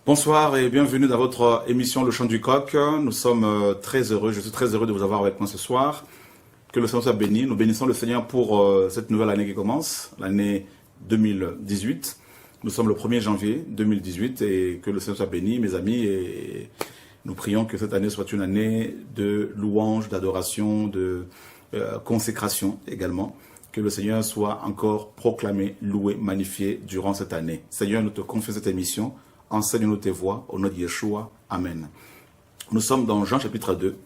Bonsoir et bienvenue dans votre émission Le Chant du Coq. Nous sommes très heureux, je suis très heureux de vous avoir avec moi ce soir. Que le Seigneur soit béni. Nous bénissons le Seigneur pour cette nouvelle année qui commence, l'année 2018. Nous sommes le 1er janvier 2018 et que le Seigneur soit béni, mes amis. Et nous prions que cette année soit une année de louange, d'adoration, de consécration également. Que le Seigneur soit encore proclamé, loué, magnifié durant cette année. Seigneur, nous te confions cette émission. Enseigne-nous tes voies, au nom de Yeshua. Amen. Nous sommes dans Jean chapitre 2.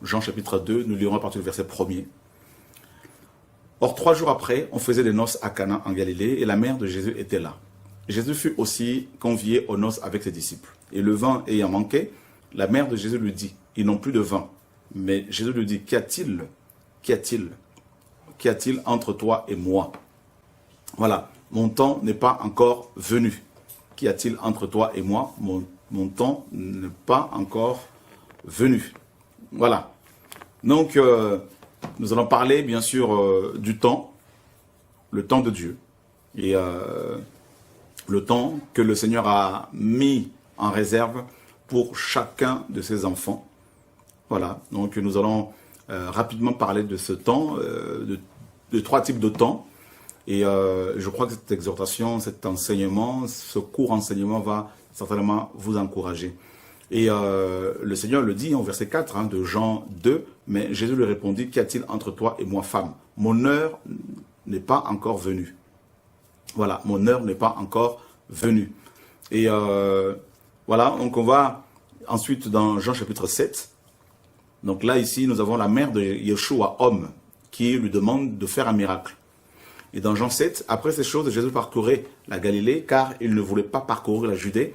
Jean chapitre 2, nous lirons à partir du verset 1er. Or, 3 jours après, on faisait des noces à Cana en Galilée et la mère de Jésus était là. Jésus fut aussi convié aux noces avec ses disciples. Et le vin ayant manqué, la mère de Jésus lui dit, ils n'ont plus de vin. Mais Jésus lui dit, qu'y a-t-il? Qu'y a-t-il? Qu'y a-t-il entre toi et moi? Voilà, mon temps n'est pas encore venu. Qu'y a-t-il entre toi et moi? Mon temps n'est pas encore venu. Voilà. Donc, nous allons parler, bien sûr, du temps, le temps de Dieu. Et le temps que le Seigneur a mis en réserve pour chacun de ses enfants. Voilà. Donc, nous allons rapidement parler de ce temps, de 3 types de temps. Et je crois que cette exhortation, cet enseignement, ce court enseignement va certainement vous encourager. Et le Seigneur le dit en verset 4 de Jean 2, mais Jésus lui répondit, qu'y a-t-il entre toi et moi, femme? Mon heure n'est pas encore venue. Voilà, mon heure n'est pas encore venue. Et voilà, donc on va ensuite dans Jean chapitre 7. Donc là, ici, nous avons la mère de Yeshua, homme, qui lui demande de faire un miracle. Et dans Jean 7, après ces choses, Jésus parcourait la Galilée, car il ne voulait pas parcourir la Judée,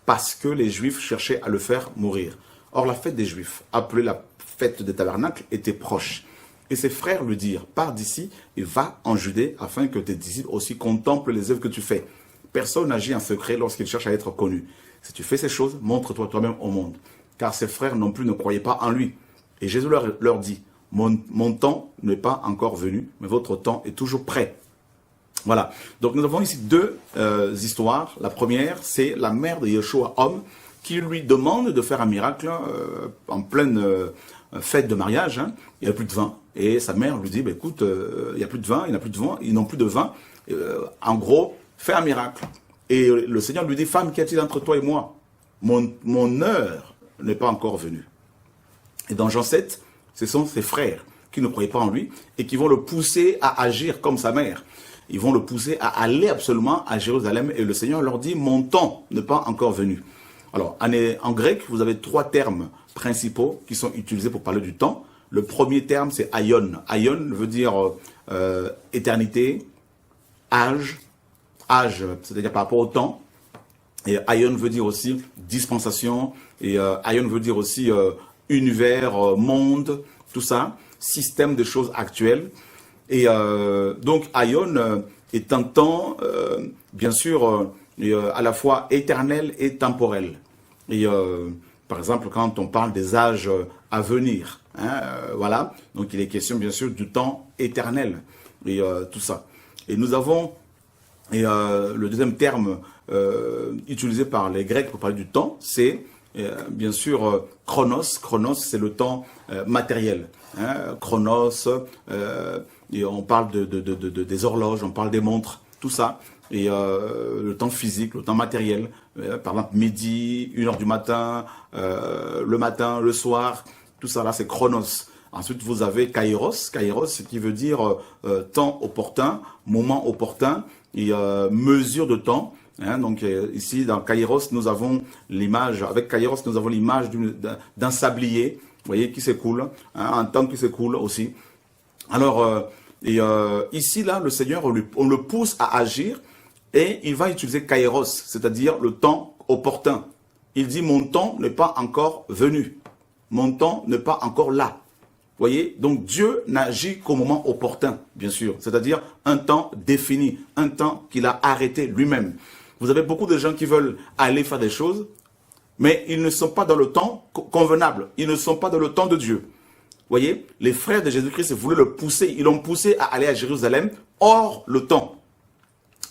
parce que les Juifs cherchaient à le faire mourir. Or, la fête des Juifs, appelée la fête des tabernacles, était proche. Et ses frères lui dirent, pars d'ici et va en Judée, afin que tes disciples aussi contemplent les œuvres que tu fais. Personne n'agit en secret lorsqu'il cherche à être connu. Si tu fais ces choses, montre-toi toi-même au monde. Car ses frères non plus ne croyaient pas en lui. Et Jésus leur dit, mon temps n'est pas encore venu, mais votre temps est toujours prêt. Voilà. Donc nous avons ici 2 histoires. La première, c'est la mère de Yeshua, homme, qui lui demande de faire un miracle en pleine fête de mariage. Il n'y a plus de vin. Et sa mère lui dit, bah, écoute, il n'y a plus de vin, il n'y a plus de vin, ils n'ont plus de vin. En gros, fais un miracle. Et le Seigneur lui dit, femme, qu'y a-t-il entre toi et moi? Mon heure n'est pas encore venue. Et dans Jean 7, ce sont ses frères qui ne croyaient pas en lui et qui vont le pousser à agir comme sa mère. Ils vont le pousser à aller absolument à Jérusalem et le Seigneur leur dit, mon temps n'est pas encore venu. Alors, en grec, vous avez 3 termes principaux qui sont utilisés pour parler du temps. Le premier terme, c'est aion. Aion veut dire éternité, âge, c'est-à-dire par rapport au temps. Et aion veut dire aussi dispensation. Et aion veut dire aussi univers, monde, tout ça, système de choses actuelles. Et donc, aion est un temps, bien sûr, à la fois éternel et temporel. Et par exemple, quand on parle des âges à venir, voilà, donc il est question, bien sûr, du temps éternel et tout ça. Et nous avons le deuxième terme utilisé par les Grecs pour parler du temps, c'est bien sûr chronos. Chronos, c'est le temps matériel. Chronos, et on parle des horloges, on parle des montres, tout ça. Et le temps physique, le temps matériel, par exemple midi, 1h du matin, le matin, le soir, tout ça là c'est chronos. Ensuite vous avez kairos, kairos qui veut dire temps opportun, moment opportun et mesure de temps. Donc ici dans kairos nous avons l'image, avec kairos nous avons l'image d'un sablier, vous voyez, qui s'écoule, un temps qui s'écoule aussi. Alors ici là le Seigneur on le pousse à agir. Et il va utiliser kairos, c'est-à-dire le temps opportun. Il dit, mon temps n'est pas encore venu. Mon temps n'est pas encore là. Vous voyez? Donc Dieu n'agit qu'au moment opportun, bien sûr. C'est-à-dire un temps défini, un temps qu'il a arrêté lui-même. Vous avez beaucoup de gens qui veulent aller faire des choses, mais ils ne sont pas dans le temps convenable. Ils ne sont pas dans le temps de Dieu. Vous voyez? Les frères de Jésus-Christ voulaient le pousser. Ils l'ont poussé à aller à Jérusalem hors le temps.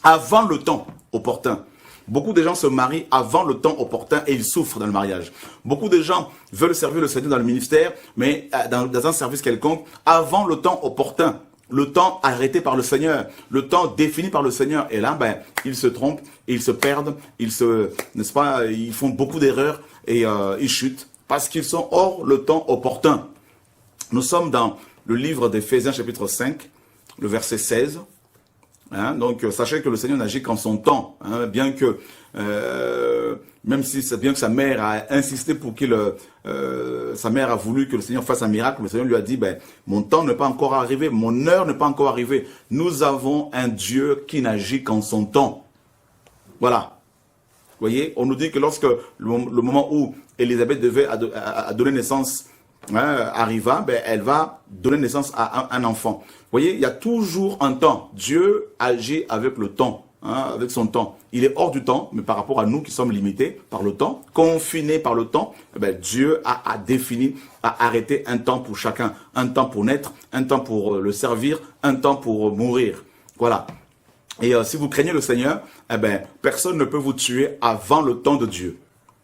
Avant le temps opportun. Beaucoup de gens se marient avant le temps opportun et ils souffrent dans le mariage. Beaucoup de gens veulent servir le Seigneur dans le ministère, mais dans un service quelconque, avant le temps opportun. Le temps arrêté par le Seigneur, le temps défini par le Seigneur. Et là, ils se trompent, ils se perdent, n'est-ce pas, ils font beaucoup d'erreurs et ils chutent parce qu'ils sont hors le temps opportun. Nous sommes dans le livre d'Éphésiens chapitre 5, le verset 16. Donc, sachez que le Seigneur n'agit qu'en son temps, bien que, même si c'est bien que sa mère a insisté pour sa mère a voulu que le Seigneur fasse un miracle, le Seigneur lui a dit, mon temps n'est pas encore arrivé, mon heure n'est pas encore arrivée. Nous avons un Dieu qui n'agit qu'en son temps. Voilà. Vous voyez, on nous dit que lorsque le moment où Élisabeth devait donner naissance arriva, elle va donner naissance à un enfant. Vous voyez, il y a toujours un temps. Dieu agit avec le temps, avec son temps. Il est hors du temps, mais par rapport à nous qui sommes limités par le temps, confinés par le temps, Dieu a défini, a arrêté un temps pour chacun. Un temps pour naître, un temps pour le servir, un temps pour mourir. Voilà. Et si vous craignez le Seigneur, personne ne peut vous tuer avant le temps de Dieu.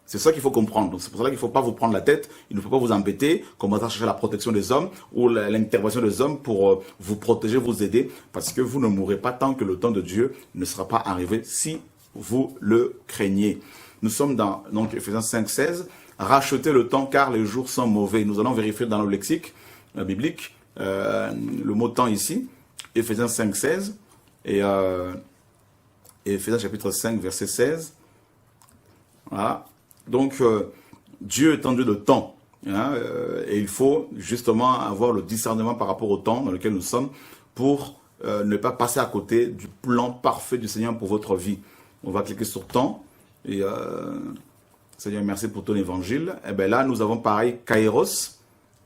C'est ça qu'il faut comprendre. Donc c'est pour ça qu'il ne faut pas vous prendre la tête, il ne faut pas vous embêter, commencer à chercher la protection des hommes ou l'intervention des hommes pour vous protéger, vous aider, parce que vous ne mourrez pas tant que le temps de Dieu ne sera pas arrivé si vous le craignez. Nous sommes dans donc Éphésiens 5, 16. Rachetez le temps car les jours sont mauvais. Nous allons vérifier dans le lexique biblique le mot temps ici. Éphésiens 5, 16 et Éphésiens chapitre 5, verset 16. Voilà. Donc, Dieu est un Dieu de temps, et il faut justement avoir le discernement par rapport au temps dans lequel nous sommes pour ne pas passer à côté du plan parfait du Seigneur pour votre vie. On va cliquer sur temps, et Seigneur, merci pour ton évangile. Et bien là, nous avons pareil, kairos,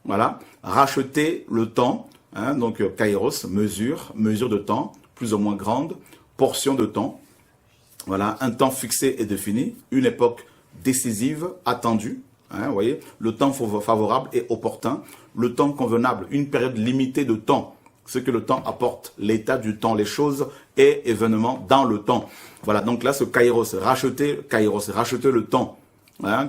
voilà, racheter le temps, donc kairos, mesure de temps, plus ou moins grande, portion de temps, voilà, un temps fixé et défini, une époque décisive, attendue, vous voyez, le temps favorable et opportun, le temps convenable, une période limitée de temps, ce que le temps apporte, l'état du temps, les choses et événements dans le temps. Voilà, donc là, ce kairos, racheter le temps,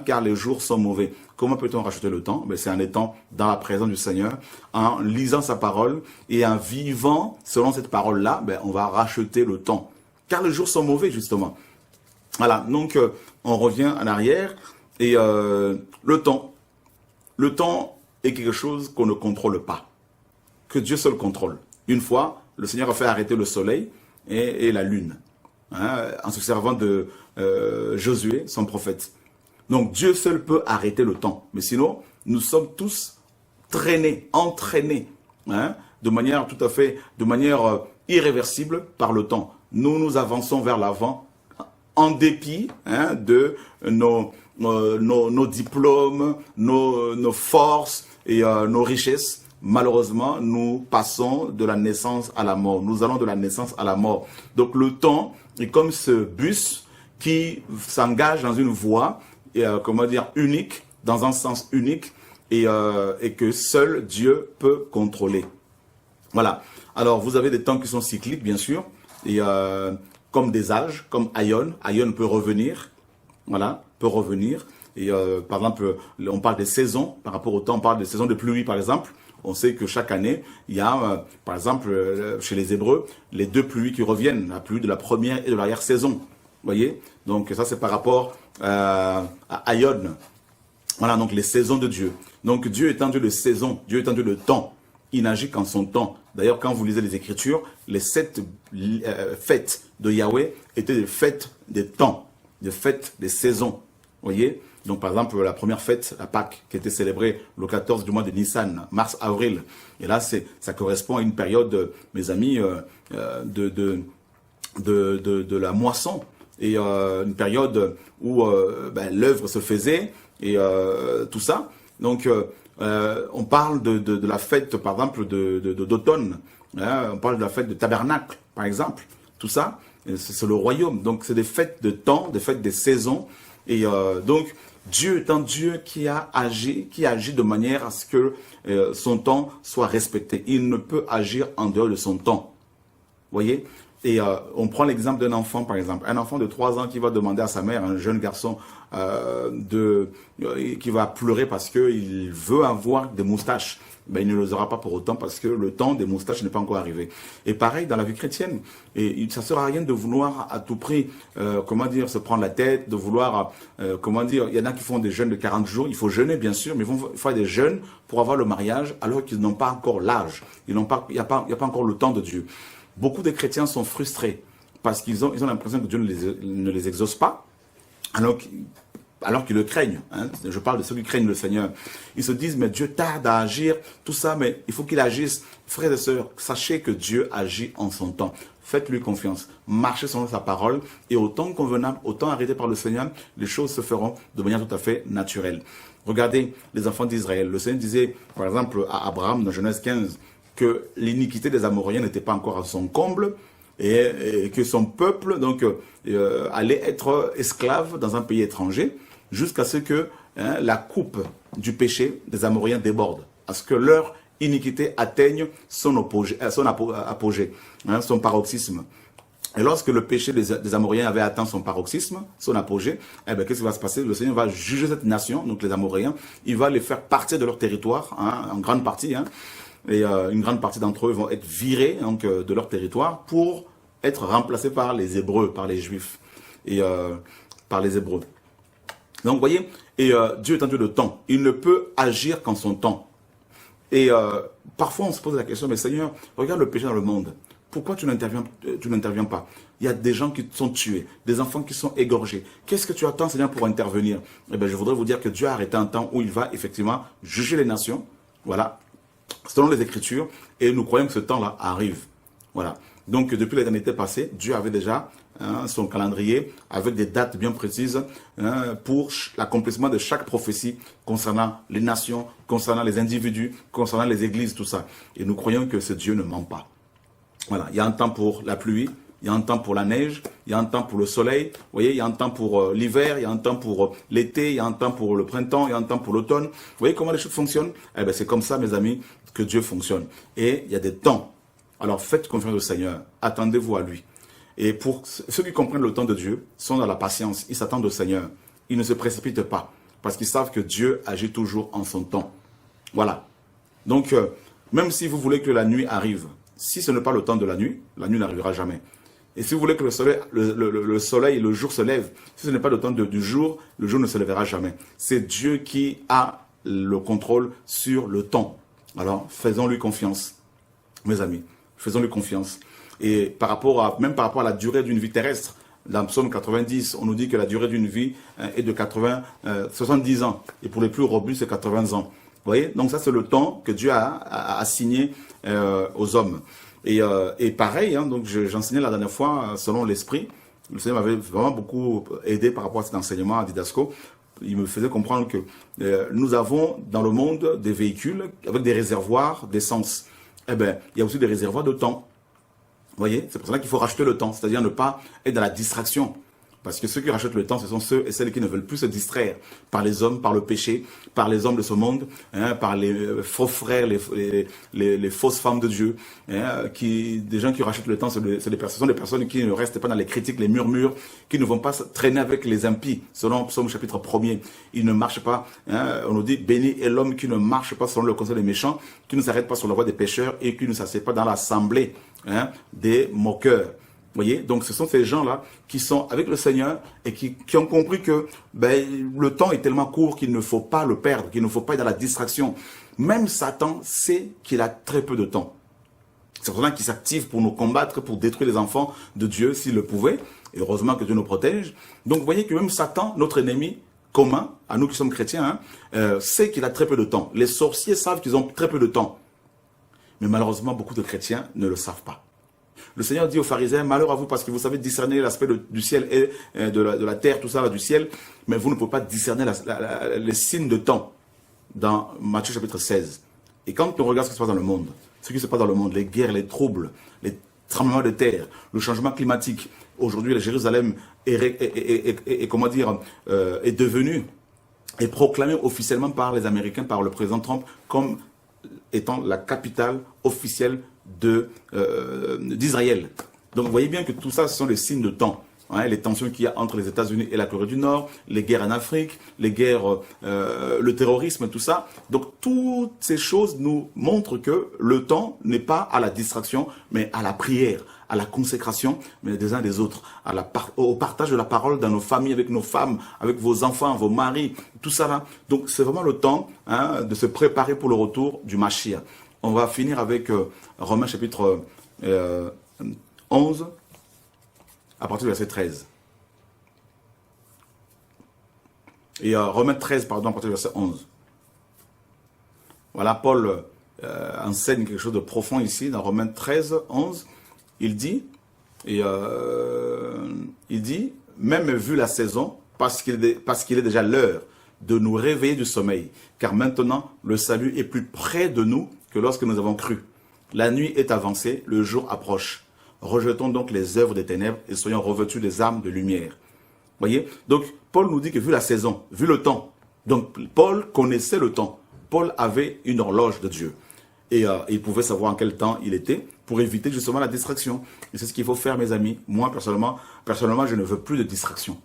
car les jours sont mauvais. Comment peut-on racheter le temps? C'est en étant dans la présence du Seigneur, en lisant sa parole et en vivant selon cette parole-là, on va racheter le temps. Car les jours sont mauvais, justement. Voilà, donc on revient en arrière et le temps est quelque chose qu'on ne contrôle pas, que Dieu seul contrôle. Une fois, le Seigneur a fait arrêter le soleil et la lune, en se servant de Josué, son prophète. Donc Dieu seul peut arrêter le temps, mais sinon, nous sommes tous entraînés, de manière irréversible par le temps. Nous avançons vers l'avant, en dépit de nos diplômes, nos forces et nos richesses. Malheureusement, nous passons de la naissance à la mort. Nous allons de la naissance à la mort. Donc le temps est comme ce bus qui s'engage dans une voie, unique, dans un sens unique, et que seul Dieu peut contrôler. Voilà. Alors, vous avez des temps qui sont cycliques, bien sûr, et comme des âges, comme Aion. Aion peut revenir, voilà, peut revenir. Et par exemple, on parle des saisons, par rapport au temps, on parle des saisons de pluie, par exemple. On sait que chaque année, il y a, par exemple, chez les Hébreux, les deux pluies qui reviennent, la pluie de la première et de l'arrière-saison. Vous voyez? Donc ça, c'est par rapport à Aion. Voilà, donc les saisons de Dieu. Donc Dieu est un Dieu de saison, Dieu est un Dieu de temps. Il n'agit qu'en son temps. D'ailleurs, quand vous lisez les Écritures, les 7 fêtes de Yahweh étaient des fêtes des temps, des fêtes des saisons. Vous voyez? Donc, par exemple, la première fête, la Pâque, qui était célébrée le 14 du mois de Nissan, mars-avril. Et là, ça correspond à une période, mes amis, de la moisson. Et une période où l'œuvre se faisait et tout ça. Donc, on parle de la fête, par exemple, d'automne. On parle de la fête de tabernacle, par exemple. Tout ça, c'est le royaume. Donc, c'est des fêtes de temps, des fêtes des saisons. Et donc, Dieu est un Dieu qui agit de manière à ce que son temps soit respecté. Il ne peut agir en dehors de son temps. Vous voyez? Et on prend l'exemple d'un enfant, par exemple. Un enfant de 3 ans qui va demander à sa mère, un jeune garçon, qui va pleurer parce qu'il veut avoir des moustaches. Ben, il ne les aura pas pour autant parce que le temps des moustaches n'est pas encore arrivé. Et pareil dans la vie chrétienne. Et ça ne sert à rien de vouloir à tout prix, comment dire, se prendre la tête, de vouloir, comment dire, il y en a qui font des jeûnes de 40 jours. Il faut jeûner, bien sûr, mais il faut faire des jeûnes pour avoir le mariage alors qu'ils n'ont pas encore l'âge. Il n'y a pas encore le temps de Dieu. Beaucoup de chrétiens sont frustrés parce qu'ils ont l'impression que Dieu ne les exauce pas, alors qu'ils le craignent. Hein. Je parle de ceux qui craignent le Seigneur. Ils se disent, mais Dieu tarde à agir, tout ça, mais il faut qu'il agisse. Frères et sœurs, sachez que Dieu agit en son temps. Faites-lui confiance. Marchez selon sa parole et au temps convenable, au temps arrêté par le Seigneur, les choses se feront de manière tout à fait naturelle. Regardez les enfants d'Israël. Le Seigneur disait, par exemple, à Abraham, dans Genèse 15, que l'iniquité des Amoréens n'était pas encore à son comble et que son peuple donc allait être esclave dans un pays étranger jusqu'à ce que la coupe du péché des Amoréens déborde, à ce que leur iniquité atteigne son apogée, son paroxysme. Et lorsque le péché des Amoréens avait atteint son paroxysme, son apogée, qu'est-ce qui va se passer? Le Seigneur va juger cette nation, donc les Amoréens, il va les faire partir de leur territoire, en grande partie, et une grande partie d'entre eux vont être virés donc, de leur territoire pour être remplacés par les Hébreux, par les Juifs, et par les Hébreux. Donc, vous voyez, et Dieu est un Dieu de temps. Il ne peut agir qu'en son temps. Et parfois, on se pose la question, mais Seigneur, regarde le péché dans le monde. Pourquoi tu n'interviens pas? Il y a des gens qui sont tués, des enfants qui sont égorgés. Qu'est-ce que tu attends, Seigneur, pour intervenir? Eh bien, je voudrais vous dire que Dieu a arrêté un temps où il va effectivement juger les nations. Voilà. Selon les Écritures, et nous croyons que ce temps-là arrive. Voilà. Donc, depuis l'éternité passée, Dieu avait déjà son calendrier avec des dates bien précises pour l'accomplissement de chaque prophétie concernant les nations, concernant les individus, concernant les églises, tout ça. Et nous croyons que ce Dieu ne ment pas. Voilà. Il y a un temps pour la pluie, il y a un temps pour la neige, il y a un temps pour le soleil, vous voyez, il y a un temps pour l'hiver, il y a un temps pour l'été, il y a un temps pour le printemps, il y a un temps pour l'automne. Vous voyez comment les choses fonctionnent? Eh bien, c'est comme ça, mes amis, que Dieu fonctionne. Et il y a des temps. Alors, faites confiance au Seigneur. Attendez-vous à lui. Et pour ceux qui comprennent le temps de Dieu, sont dans la patience. Ils s'attendent au Seigneur. Ils ne se précipitent pas. Parce qu'ils savent que Dieu agit toujours en son temps. Voilà. Donc, même si vous voulez que la nuit arrive, si ce n'est pas le temps de la nuit n'arrivera jamais. Et si vous voulez que le soleil et le jour se lèvent, si ce n'est pas le temps du jour, le jour ne se lèvera jamais. C'est Dieu qui a le contrôle sur le temps. Alors, faisons-lui confiance, mes amis. Faisons-lui confiance. Et même par rapport à la durée d'une vie terrestre, dans Psaume 90, on nous dit que la durée d'une vie est de 70 ans. Et pour les plus robustes, c'est 80 ans. Vous voyez? Donc ça, c'est le temps que Dieu a assigné aux hommes. Et pareil, donc j'enseignais la dernière fois, selon l'esprit, le Seigneur m'avait vraiment beaucoup aidé par rapport à cet enseignement à Didasco. Il me faisait comprendre que nous avons dans le monde des véhicules avec des réservoirs d'essence. Eh bien, il y a aussi des réservoirs de temps. Vous voyez, c'est pour cela qu'il faut racheter le temps, c'est-à-dire ne pas être dans la distraction. Parce que ceux qui rachètent le temps, ce sont ceux et celles qui ne veulent plus se distraire par les hommes, par le péché, par les hommes de ce monde, par les faux frères, les fausses femmes de Dieu. Des gens qui rachètent le temps, ce sont des personnes qui ne restent pas dans les critiques, les murmures, qui ne vont pas traîner avec les impies. Selon Psaume chapitre 1er, ils ne marchent pas. On nous dit, béni est l'homme qui ne marche pas selon le conseil des méchants, qui ne s'arrête pas sur la voie des pécheurs et qui ne s'assied pas dans l'assemblée des moqueurs. Vous voyez, donc ce sont ces gens-là qui sont avec le Seigneur et qui ont compris que le temps est tellement court qu'il ne faut pas le perdre, qu'il ne faut pas être dans la distraction. Même Satan sait qu'il a très peu de temps. C'est pour ça qu'il s'active pour nous combattre, pour détruire les enfants de Dieu s'il le pouvait. Et heureusement que Dieu nous protège. Donc vous voyez que même Satan, notre ennemi commun, à nous qui sommes chrétiens, sait qu'il a très peu de temps. Les sorciers savent qu'ils ont très peu de temps. Mais malheureusement, beaucoup de chrétiens ne le savent pas. Le Seigneur dit aux pharisiens, malheur à vous parce que vous savez discerner l'aspect du ciel et de la terre, tout ça, du ciel, mais vous ne pouvez pas discerner les signes de temps dans Matthieu chapitre 16. Et quand on regarde ce qui se passe dans le monde, ce qui se passe dans le monde, les guerres, les troubles, les tremblements de terre, le changement climatique, aujourd'hui, Jérusalem est devenu et proclamé officiellement par les Américains, par le président Trump, comme étant la capitale officielle d'Israël. Donc vous voyez bien que tout ça, ce sont les signes de temps. Hein, les tensions qu'il y a entre les États-Unis et la Corée du Nord, les guerres en Afrique, les guerres, le terrorisme, tout ça. Donc toutes ces choses nous montrent que le temps n'est pas à la distraction, mais à la prière, à la consécration, mais des uns des autres, au partage de la parole dans nos familles, avec nos femmes, avec vos enfants, vos maris, tout ça là. Donc c'est vraiment le temps, hein, de se préparer pour le retour du Mashiach. On va finir avec Romains chapitre 11, à partir du verset 13. Et Romains 13, pardon, à partir du verset 11. Voilà, Paul enseigne quelque chose de profond ici, dans Romains 13, 11. Il dit, même vu la saison, parce qu'il est déjà l'heure de nous réveiller du sommeil, car maintenant le salut est plus près de nous que lorsque nous avons cru. La nuit est avancée, le jour approche. Rejetons donc les œuvres des ténèbres et soyons revêtus des armes de lumière. Voyez? Donc, Paul nous dit que vu la saison, vu le temps, donc Paul connaissait le temps. Paul avait une horloge de Dieu. Et il pouvait savoir en quel temps il était pour éviter justement la distraction. Et c'est ce qu'il faut faire, mes amis. Moi, personnellement, je ne veux plus de distraction.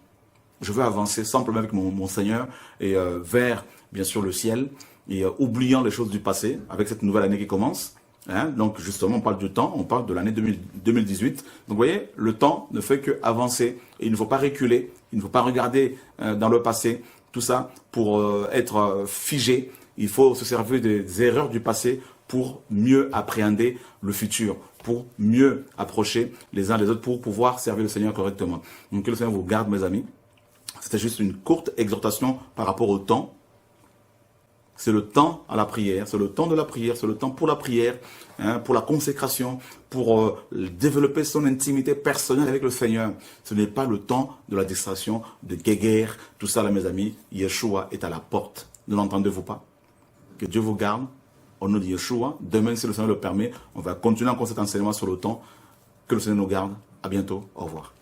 Je veux avancer simplement avec mon Seigneur et vers, bien sûr, le ciel, et oubliant les choses du passé, avec cette nouvelle année qui commence. Hein, donc justement, on parle du temps, on parle de l'année 2018. Donc vous voyez, le temps ne fait qu'avancer. Et il ne faut pas reculer, il ne faut pas regarder dans le passé, tout ça pour être figé. Il faut se servir des erreurs du passé pour mieux appréhender le futur, pour mieux approcher les uns les autres, pour pouvoir servir le Seigneur correctement. Donc que le Seigneur vous garde, mes amis. C'était juste une courte exhortation par rapport au temps. C'est le temps à la prière, c'est le temps de la prière, c'est le temps pour la prière, hein, pour la consécration, pour développer son intimité personnelle avec le Seigneur. Ce n'est pas le temps de la distraction, de guéguerre, tout ça là, mes amis. Yeshua est à la porte. Ne l'entendez-vous pas? Que Dieu vous garde. Au nom de Yeshua. Demain, si le Seigneur le permet, on va continuer encore cet enseignement sur le temps. Que le Seigneur nous garde. À bientôt. Au revoir.